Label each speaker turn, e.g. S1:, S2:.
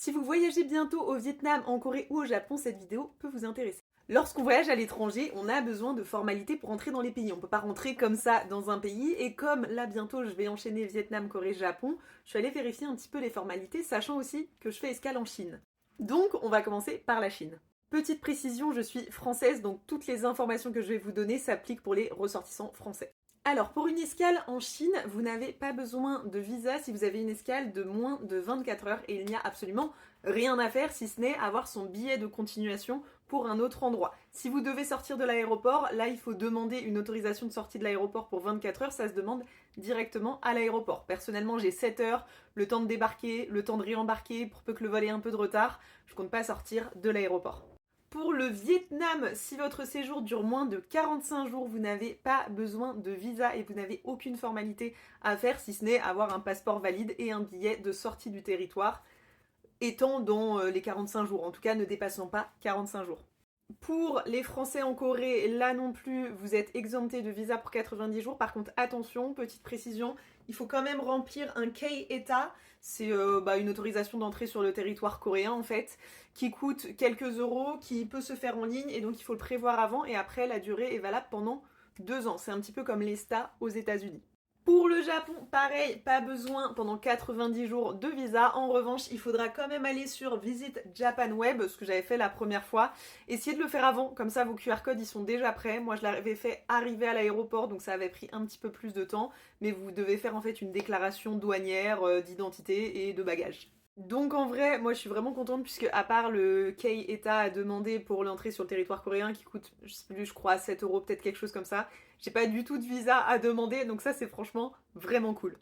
S1: Si vous voyagez bientôt au Vietnam, en Corée ou au Japon, cette vidéo peut vous intéresser. Lorsqu'on voyage à l'étranger, on a besoin de formalités pour entrer dans les pays. On peut pas rentrer comme ça dans un pays, et comme là bientôt je vais enchaîner Vietnam, Corée, Japon, je suis allée vérifier un petit peu les formalités, sachant aussi que je fais escale en Chine. Donc on va commencer par la Chine. Petite précision, je suis française, donc toutes les informations que je vais vous donner s'appliquent pour les ressortissants français. Alors, pour une escale en Chine, vous n'avez pas besoin de visa si vous avez une escale de moins de 24 heures et il n'y a absolument rien à faire si ce n'est avoir son billet de continuation pour un autre endroit. Si vous devez sortir de l'aéroport, là il faut demander une autorisation de sortie de l'aéroport pour 24 heures, ça se demande directement à l'aéroport. Personnellement, j'ai 7 heures, le temps de débarquer, le temps de réembarquer pour peu que le vol ait un peu de retard, je compte pas sortir de l'aéroport. Pour le Vietnam, si votre séjour dure moins de 45 jours, vous n'avez pas besoin de visa et vous n'avez aucune formalité à faire si ce n'est avoir un passeport valide et un billet de sortie du territoire étant dans les 45 jours, en tout cas ne dépassant pas 45 jours. Pour les Français en Corée, là non plus, vous êtes exempté de visa pour 90 jours. Par contre, attention, petite précision, il faut quand même remplir un K-ETA. C'est une autorisation d'entrée sur le territoire coréen en fait, qui coûte quelques euros, qui peut se faire en ligne et donc il faut le prévoir avant et après la durée est valable pendant 2 ans. C'est un petit peu comme l'ESTA aux États-Unis. Pour le Japon, pareil, pas besoin pendant 90 jours de visa. En revanche, il faudra quand même aller sur Visit Japan Web, ce que j'avais fait la première fois. Essayez de le faire avant, comme ça vos QR codes ils sont déjà prêts. Moi je l'avais fait arriver à l'aéroport, donc ça avait pris un petit peu plus de temps. Mais vous devez faire en fait une déclaration douanière d'identité et de bagages. Donc en vrai, moi je suis vraiment contente puisque à part le K-ETA à demander pour l'entrée sur le territoire coréen qui coûte, je sais plus, je crois 7 euros, peut-être quelque chose comme ça, j'ai pas du tout de visa à demander, donc ça c'est franchement vraiment cool.